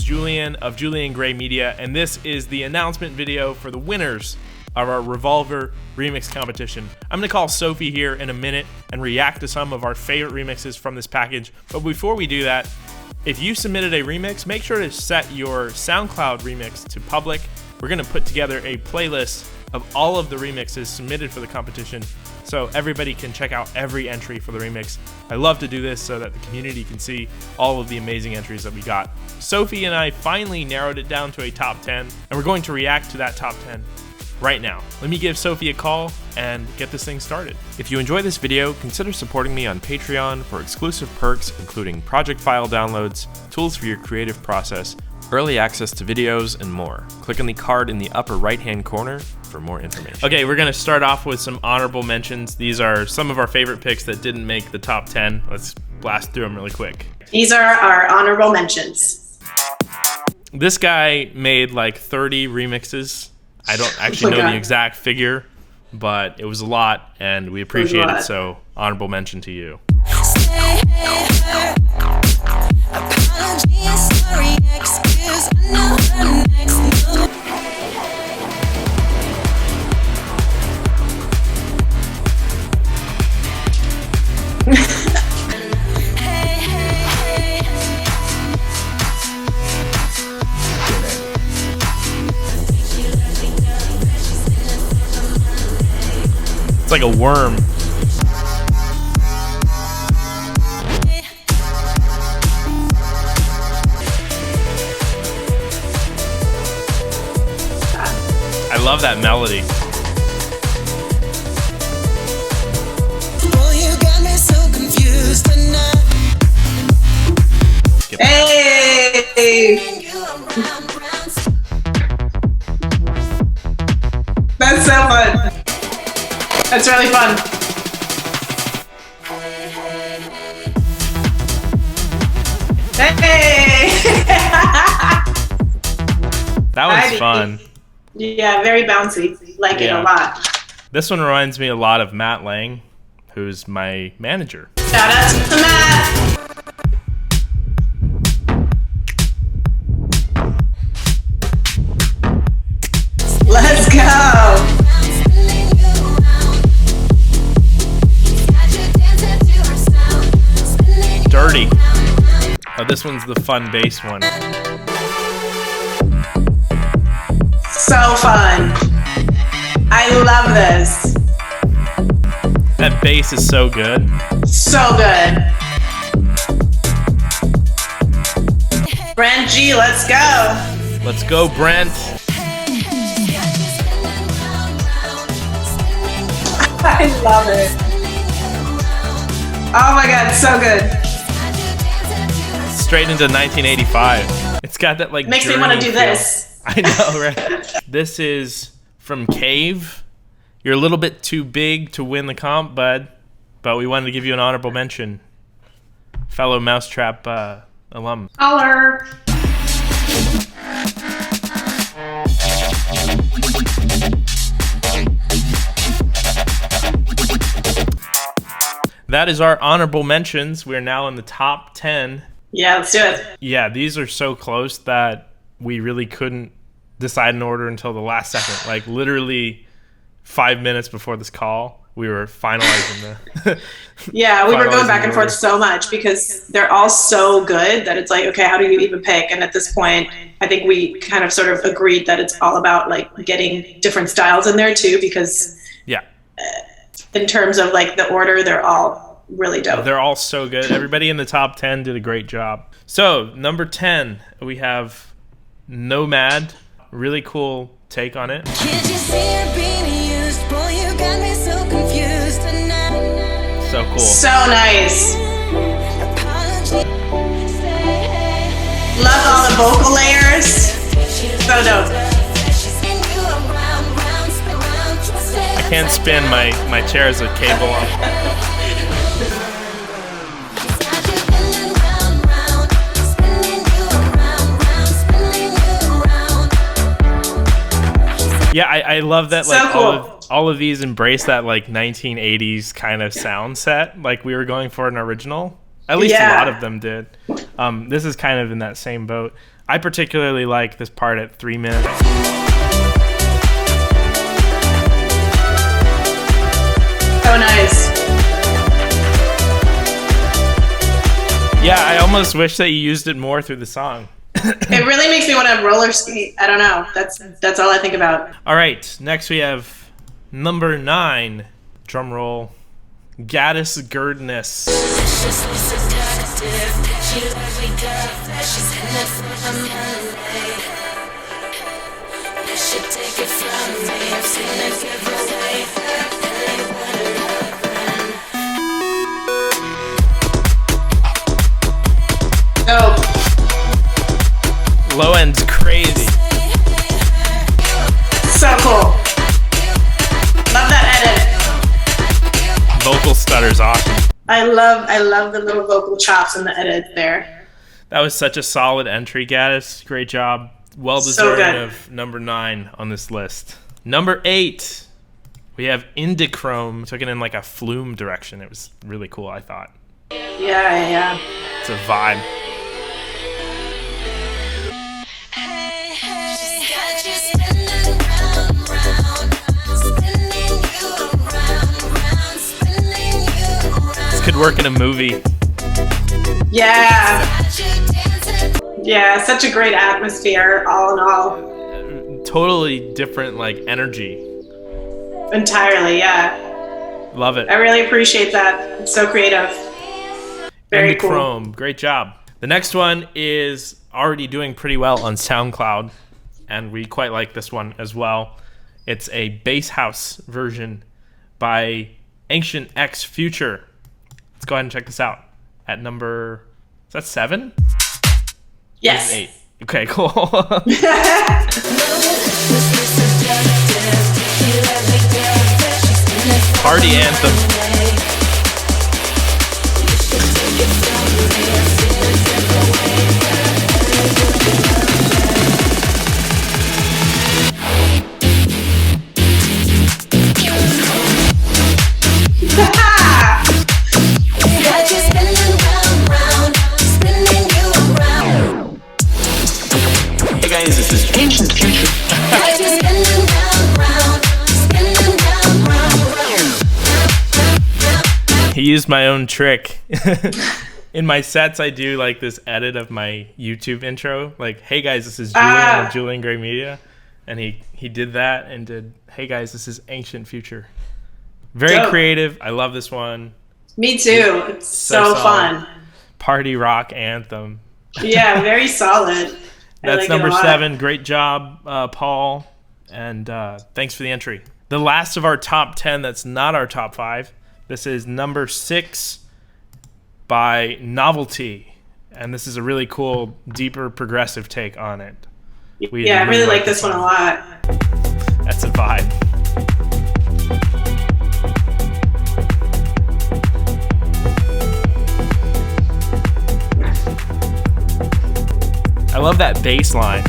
Julian of Julian Gray Media, and this is the announcement video for the winners of our Revolver remix competition. I'm going to call Sophie here in a minute and react to some of our favorite remixes from this package. But before we do that, if you submitted a remix, make sure to set your SoundCloud remix to public. We're going to put together a playlist of all of the remixes submitted for the competition so everybody can check out every entry for the remix. I love to do this so that the community can see all of the amazing entries that we got. Sophie and I finally narrowed it down to a top 10, and we're going to react to that top 10 right now. Let me give Sophie a call and get this thing started. If you enjoy this video, consider supporting me on Patreon for exclusive perks, including project file downloads, tools for your creative process, early access to videos, and more. Click on the card in the upper right-hand corner for more information. Okay, we're gonna start off with some honorable mentions. These are some of our favorite picks that didn't make the top 10. Let's blast through them really quick. These are our honorable mentions. This guy made like 30 remixes. I don't actually know the exact figure, but it was a lot, and we appreciate it, so honorable mention to you. It's like a worm. I love that melody. Well, you got me so confused tonight. Hey! That's so fun. That's really fun. Hey! That was fun. Yeah, very bouncy. Like it a lot. This one reminds me a lot of Matt Lang, who's my manager. Shout out to Matt! Let's go! Dirty. Oh, this one's the fun bass one. So fun. I love this. That bass is so good. So good. Brent G, let's go. Let's go, Brent. I love it. Oh my god, so good. Straight into 1985. It's got that like makes me want to do feel. this. I know, right? This is from Cave. You're a little bit too big to win the comp, bud, but we wanted to give you an honorable mention. Fellow Mousetrap alum. Holler. That is our honorable mentions. We're now in the top 10. Yeah, let's do it. Yeah, these are so close that we really couldn't decide an order until the last second. Like literally 5 minutes before this call, we were finalizing the yeah, we were going back and forth so much because they're all so good that it's like, okay, how do you even pick? And at this point, I think we kind of sort of agreed that it's all about like getting different styles in there too, because yeah. In terms of like the order, they're all really dope. They're all so good. Everybody in the top 10 did a great job. So number 10, we have Nomad. Really cool take on it. Can't you see you're being used? Boy, you got me so confused tonight. So cool. So nice. Love all the vocal layers. So dope. I can't spin my chair as a cable on. Yeah, I love that. Like so cool. all of these embrace that like 1980s kind of sound set, like we were going for an original. At least a lot of them did. This is kind of in that same boat. I particularly like this part at 3 minutes. So nice. Yeah, I almost wish that you used it more through the song. It really makes me want to roller skate. I don't know. That's all I think about. All right, next we have number 9. Drum roll. Gaddis Girdness. Dope. Low end's crazy. So cool. Love that edit. Vocal stutter's awesome. I love the little vocal chops in the edit there. That was such a solid entry, Gaddis. Great job. Well deserving of number 9 on this list. Number 8, we have Indichrome. Took it in like a flume direction. It was really cool, I thought. Yeah. It's a vibe. This could work in a movie. Yeah, such a great atmosphere, all in all. Totally different, like, energy. Entirely, yeah. Love it. I really appreciate that. It's so creative. Very cool. Chrome, great job. The next one is already doing pretty well on SoundCloud, and we quite like this one as well. It's a bass house version by Ancient X Future. Let's go ahead and check this out. At number, is that 7? Yes. 8. Okay, cool. Party anthem. This is Ancient Future. He used my own trick. In my sets, I do like this edit of my YouTube intro. Like, hey guys, this is Julian of Julian Gray Media. And he did that and did, hey guys, this is Ancient Future. Very Dope. Creative. I love this one. Me too. It's so fun. Party rock anthem. Yeah, very solid. That's like number 7. Great job, Paul. And thanks for the entry. The last of our top 10 that's not our top 5. This is number 6 by Novelty. And this is a really cool, deeper, progressive take on it. I really like this one a lot. That's a vibe. I love that bass line.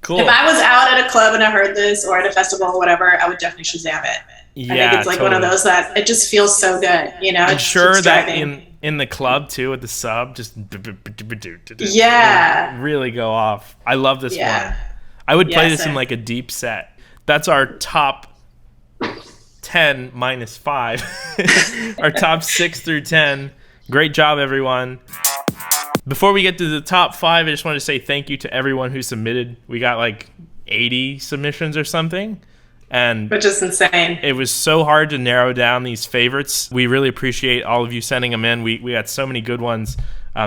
Cool. If I was out at a club and I heard this, or at a festival or whatever, I would definitely Shazam it. Yeah, I think it's like one of those that it just feels so good, you know? I'm sure that in the club too, with the sub, just really go off. I love this one. I would play this in like a deep set. That's our top 10 minus 5. Our top 6 through 10. Great job, everyone. Before we get to the top 5, I just want to say thank you to everyone who submitted. We got like 80 submissions or something. Which is insane. It was so hard to narrow down these favorites. We really appreciate all of you sending them in. We got so many good ones.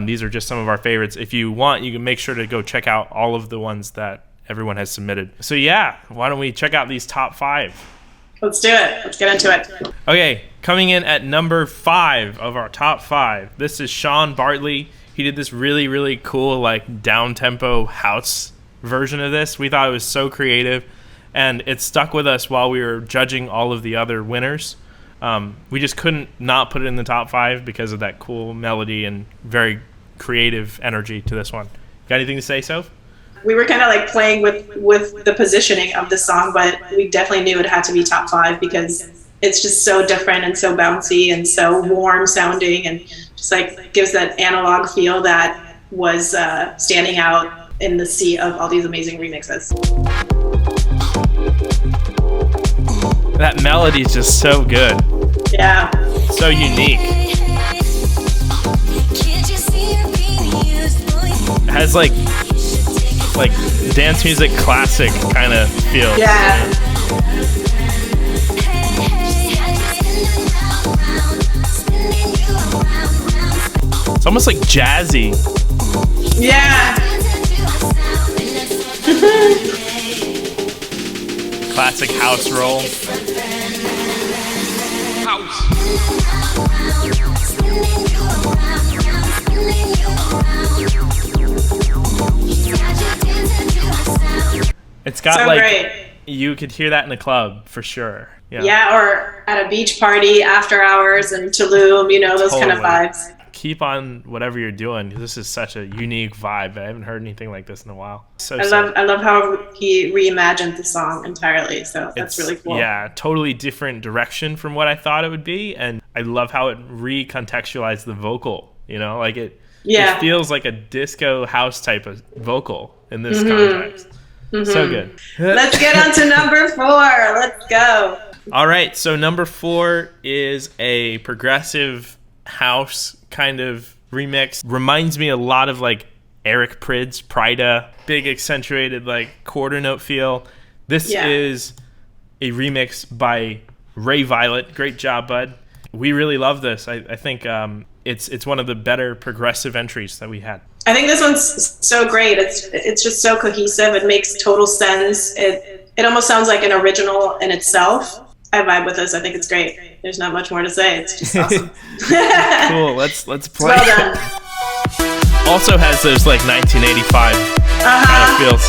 These are just some of our favorites. If you want, you can make sure to go check out all of the ones that everyone has submitted. So yeah, why don't we check out these top 5? Let's do it. Let's get into it. Okay, coming in at number 5 of our top 5. This is Sean Bartley. He did this really, really cool, like, down-tempo house version of this. We thought it was so creative, and it stuck with us while we were judging all of the other winners. We just couldn't not put it in the top 5 because of that cool melody and very creative energy to this one. Got anything to say, Soph? we were kind of like playing with the positioning of the song, but we definitely knew it had to be top 5 because it's just so different and so bouncy and so warm sounding and just like gives that analog feel that was standing out in the sea of all these amazing remixes. That melody is just so good. Yeah. So unique. It has like dance music classic kind of feel. Yeah. It's almost like jazzy. Yeah. Classic house roll. It's got So like great. You could hear that in a club for sure. Yeah, or at a beach party after hours in Tulum, you know, those kind of Totally. vibes. Keep on whatever you're doing. This is such a unique vibe. I haven't heard anything like this in a while. So I sick. love how he reimagined the song entirely. So that's really cool. Yeah, totally different direction from what I thought it would be, and I love how it recontextualized the vocal. You know, like it feels like a disco house type of vocal in this context. So good. Let's get on to number 4. Let's go. All right, so number 4 is a progressive house kind of remix. Reminds me a lot of like Eric Prydz, Prida, big accentuated like quarter note feel. This is a remix by Ray Violet. Great job, bud. We really love this. I think it's one of the better progressive entries that we had. I think this one's so great. It's just so cohesive. It makes total sense. It almost sounds like an original in itself. I vibe with this. I think it's great. There's not much more to say. It's just awesome. Cool. Let's play. Well done. Also has those like 1985 kind of feels.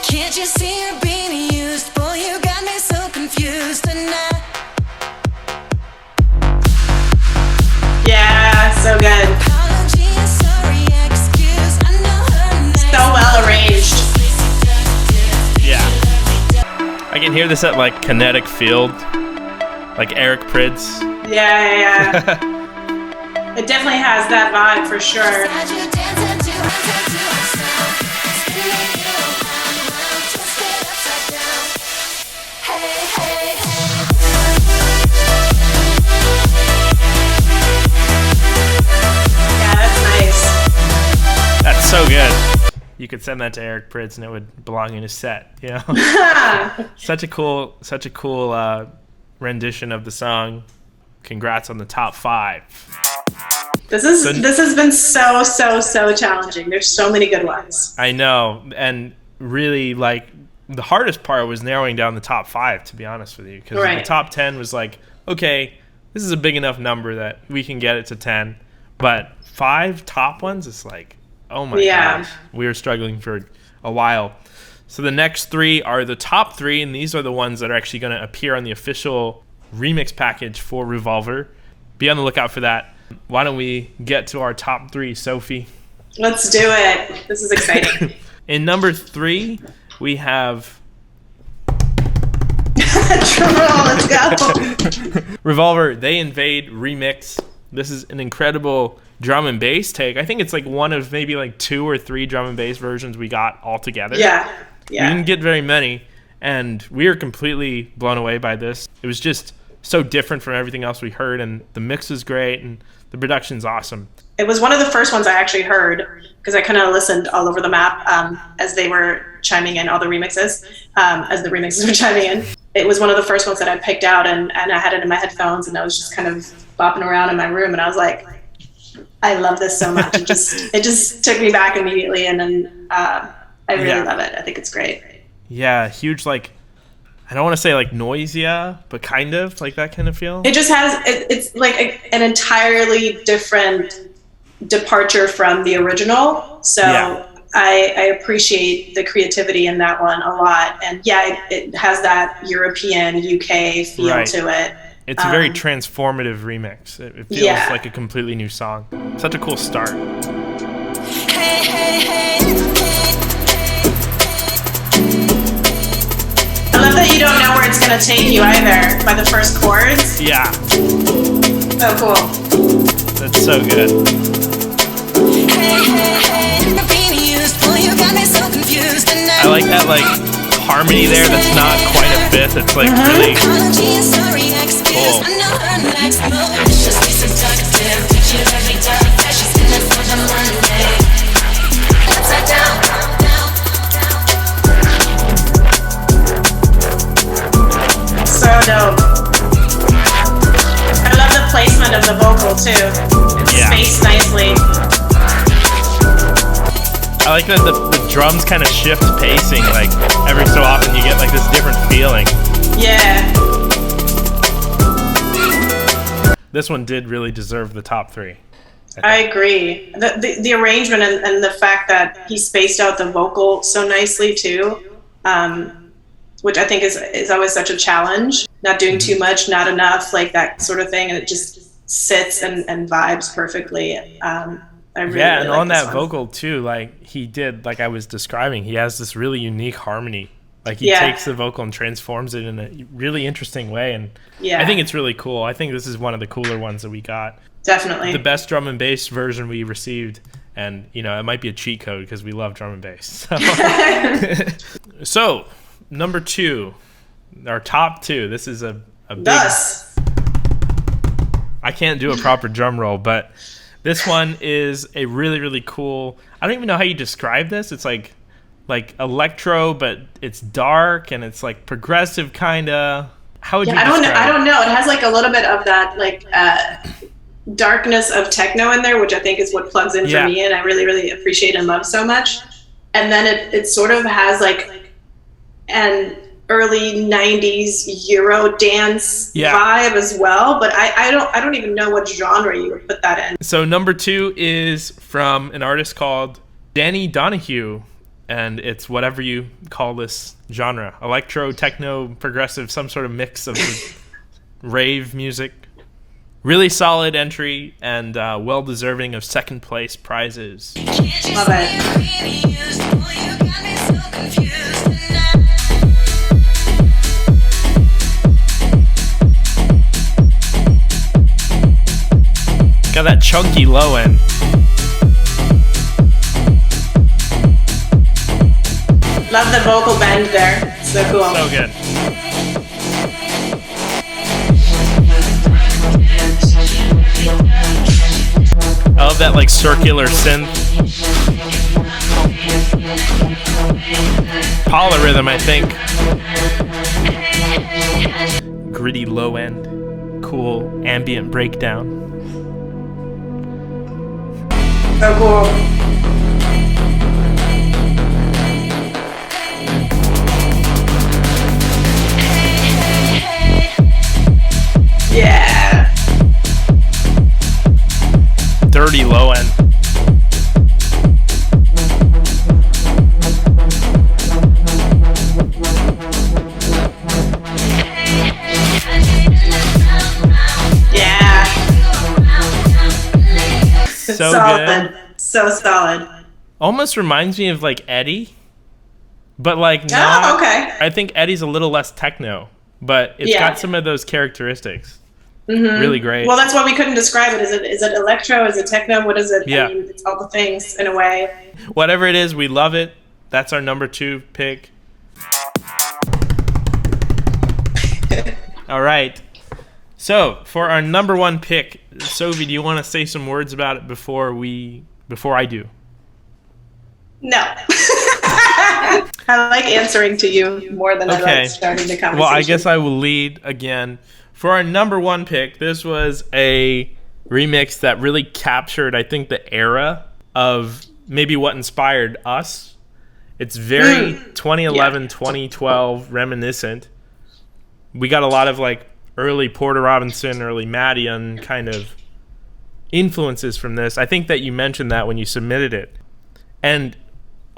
Can't you see you're being used? Boy, you got me so confused tonight. Yeah, so good. Apology, sorry, excuse. I know her name. So well arranged. Yeah. I can hear this at like Kinetic Field, like Eric Prydz. Yeah. It definitely has that vibe for sure. Said you dancing to her, to her sound. Spinning you around, twisted upside down. Hey, hey, hey. Yeah, that's nice. That's so good. You could send that to Eric Prydz and it would belong in his set. You know, such a cool rendition of the song. Congrats on the top 5. This has been so challenging. There's so many good ones. I know, and really like the hardest part was narrowing down the top 5. To be honest with you, because the top 10 was like, okay, this is a big enough number that we can get it to 10, but 5 top ones, it's like, oh my gosh, we were struggling for a while. So the next 3 are the top 3, and these are the ones that are actually going to appear on the official remix package for Revolver. Be on the lookout for that. Why don't we get to our top 3, Sophie? Let's do it. This is exciting. In number 3, we have Drum roll, let's go. Revolver, They Invade remix. This is an incredible drum and bass take. I think it's like one of maybe like 2 or 3 drum and bass versions we got all together. Yeah. We didn't get very many, and we were completely blown away by this. It was just so different from everything else we heard, and the mix is great, and the production's awesome. It was one of the first ones I actually heard because I kind of listened all over the map as they were chiming in all the remixes, as the remixes were chiming in. It was one of the first ones that I picked out, and I had it in my headphones, and I was just kind of bopping around in my room, and I was like, I love this so much. It just took me back immediately, and then I really love it. I think it's great. Yeah, huge, like, I don't want to say like noisia, but kind of like that kind of feel. It just has, it's like an entirely different departure from the original. So I appreciate the creativity in that one a lot. And yeah, it has that European UK feel to it. It's a very transformative remix. It feels like a completely new song. Such a cool start. Hey, hey, hey. I love that you don't know where it's going to take you either by the first chords. Yeah. Oh, cool. That's so good. Hey, hey, hey. I'm being used. Boy, you got me so confused. And I like that like harmony there that's not quite a fifth. It's like really apology and sorry, excuse. I know her next move. It's just be seductive. Picture every dark that she's in it for the Monday. Upside down, down, down. So dope. I love the placement of the vocal too. It's spaced nicely. I like that the drums kind of shift pacing, like every so often you get like this different feeling. Yeah. This one did really deserve the top 3. I agree. The arrangement and the fact that he spaced out the vocal so nicely too, which I think is always such a challenge. Not doing too much, not enough, like that sort of thing, and it just sits and vibes perfectly. I really and like on that one. vocal too, like he did, like I was describing, he has this really unique harmony. Like he takes the vocal and transforms it in a really interesting way, and I think it's really cool. I think this is one of the cooler ones that we got. Definitely. The best drum and bass version we received, and you know, it might be a cheat code because we love drum and bass. So, number 2, our top 2. This is a big... Thus. I can't do a proper drum roll, but this one is a really, really cool... I don't even know how you describe this. It's like electro, but it's dark and it's like progressive kind of. How would you describe it? I don't know. It has like a little bit of that like darkness of techno in there, which I think is what plugs in for me, and I really, really appreciate and love so much. And then it sort of has like an early 90s Euro dance vibe as well, but I don't even know what genre you would put that in. So number 2 is from an artist called Danny Donahue, and it's whatever you call this genre. Electro, techno, progressive, some sort of mix of rave music. Really solid entry and well-deserving of second place prizes. Love it. Got that chunky low end. Love the vocal bend there. So cool. So good. I love that like circular synth. Polyrhythm, I think. Gritty low end. Cool ambient breakdown. So cool. Yeah. Dirty low end. Yeah. So solid. good. So solid. Almost reminds me of like Eddie, but like not. Oh, okay. I think Eddie's a little less techno, but it's got some of those characteristics. Mm-hmm. Really great. Well, that's why we couldn't describe it. Is it electro? Is it techno? What is it? Yeah. I mean, it's all the things in a way. Whatever it is, we love it. That's our number 2 pick. All right. So for our number 1 pick, Sophie, do you want to say some words about it before I do? No. I like answering to you more than I like starting the conversation. Well, I guess I will lead again. For our number 1 pick, this was a remix that really captured, I think, the era of maybe what inspired us. It's very 2011, 2012 reminiscent. We got a lot of like early Porter Robinson, early Madian kind of influences from this. I think that you mentioned that when you submitted it. And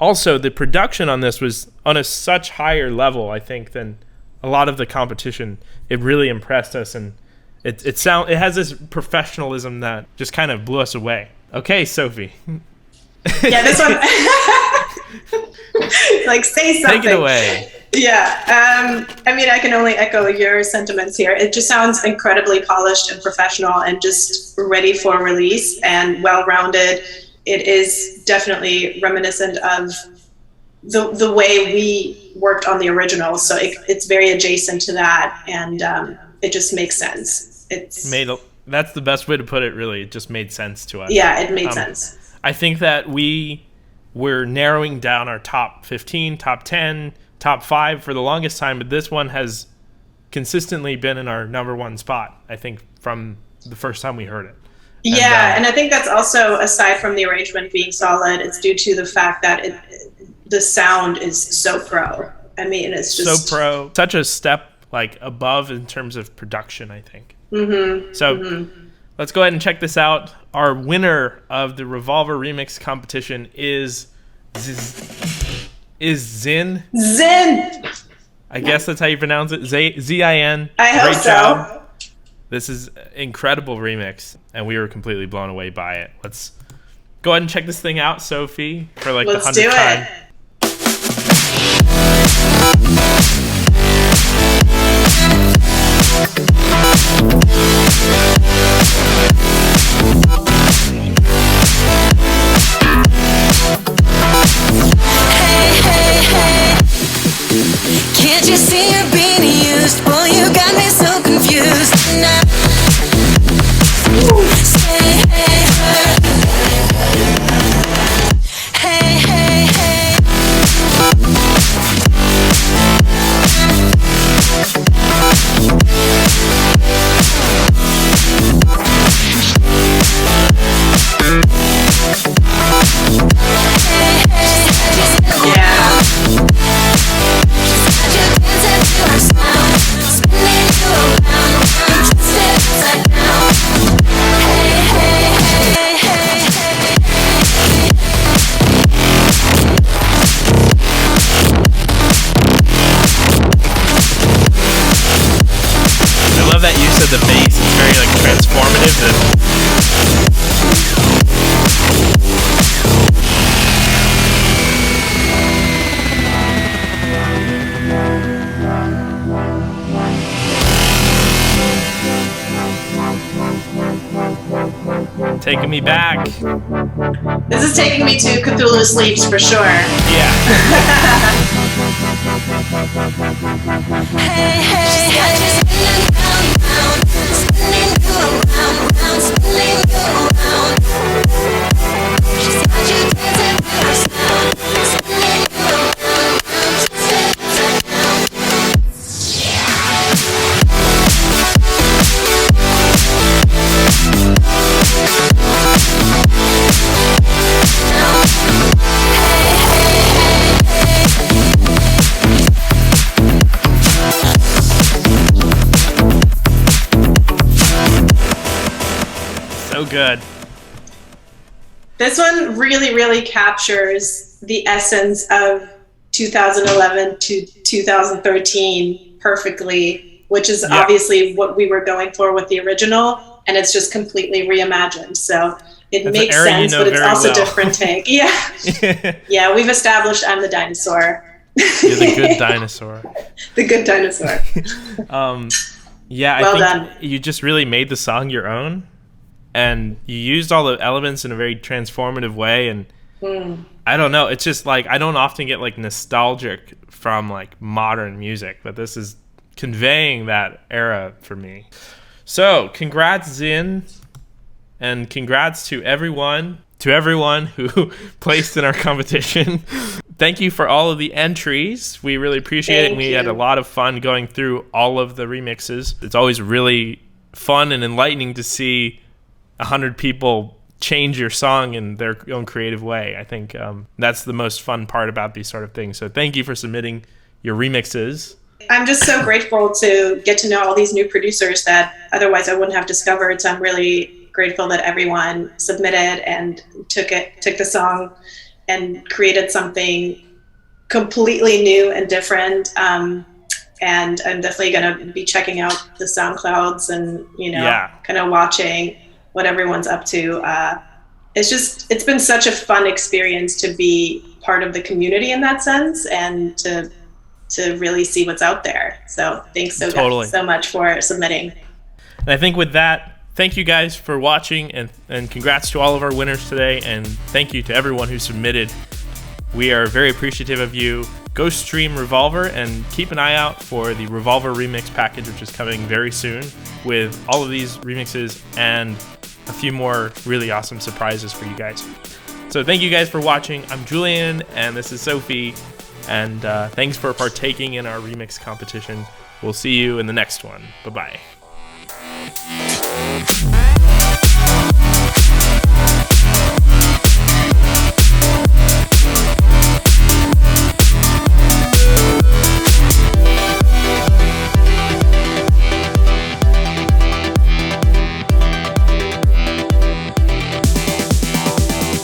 also the production on this was on a such higher level, I think, than a lot of the competition. It really impressed us, and it has this professionalism that just kind of blew us away. Okay, Sophie. Yeah, this one. Like, say something. Take it away. Yeah. I mean, I can only echo your sentiments here. It just sounds incredibly polished and professional and just ready for release and well-rounded. It is definitely reminiscent of the way we worked on the original. So it's very adjacent to that, and it just makes sense. That's the best way to put it, really. It just made sense to us. Yeah, it made sense. I think that we were narrowing down our top 15, top 10, top 5 for the longest time, but this one has consistently been in our number 1 spot, I think, from the first time we heard it. And I think that's also, aside from the arrangement being solid, it's due to the fact that the sound is so pro. I mean, it's just so pro. Such a step like above in terms of production, I think. Let's go ahead and check this out. Our winner of the Revolver Remix competition is Zin. Zin! I guess that's how you pronounce it. Z-I-N. I hope Great so. job. This is an incredible remix, and we were completely blown away by it. Let's go ahead and check this thing out, Sophie, for like Let's the 100th do time. it. Can't you see you're being used? Boy, you got me so confused. Now, say hey, hey, hey, hey. I love that use of the bass. It's very like transformative. Taking me back. This is taking me to Cthulhu Sleeps for sure. Yeah. Hey, hey, she's got you spinning round, round, spinning you around, round, spinning you around. She's got you dancing to her sound, spinning you around, round, twisted upside down. So good. This one really, really captures the essence of 2011 to 2013 perfectly, which is obviously what we were going for with the original, and it's just completely reimagined. So it makes sense, but it's also a different take. Yeah. Yeah, we've established I'm the dinosaur. You're the good dinosaur. The good dinosaur. Yeah, Well I think done. you just really made the song your own, and you used all the elements in a very transformative way. And I don't know, it's just like I don't often get like nostalgic from like modern music, but this is conveying that era for me. So congrats, Zin, and congrats to everyone who placed in our competition. Thank you for all of the entries. We really appreciate it. And we had a lot of fun going through all of the remixes. It's always really fun and enlightening to see 100 people change your song in their own creative way. I think that's the most fun part about these sort of things. So thank you for submitting your remixes. I'm just so grateful to get to know all these new producers that otherwise I wouldn't have discovered. So I'm really grateful that everyone submitted and took the song and created something completely new and different. And I'm definitely going to be checking out the SoundClouds and, kind of watching what everyone's up to. It's been such a fun experience to be part of the community in that sense, and to really see what's out there. So thanks so much for submitting. And I think with that, thank you guys for watching, and congrats to all of our winners today, and thank you to everyone who submitted. We are very appreciative of you. Go stream Revolver and keep an eye out for the Revolver remix package, which is coming very soon with all of these remixes and a few more really awesome surprises for you guys. So thank you guys for watching. I'm Julian, and this is Sophie, and thanks for partaking in our remix competition. We'll see you in the next one. Bye-bye.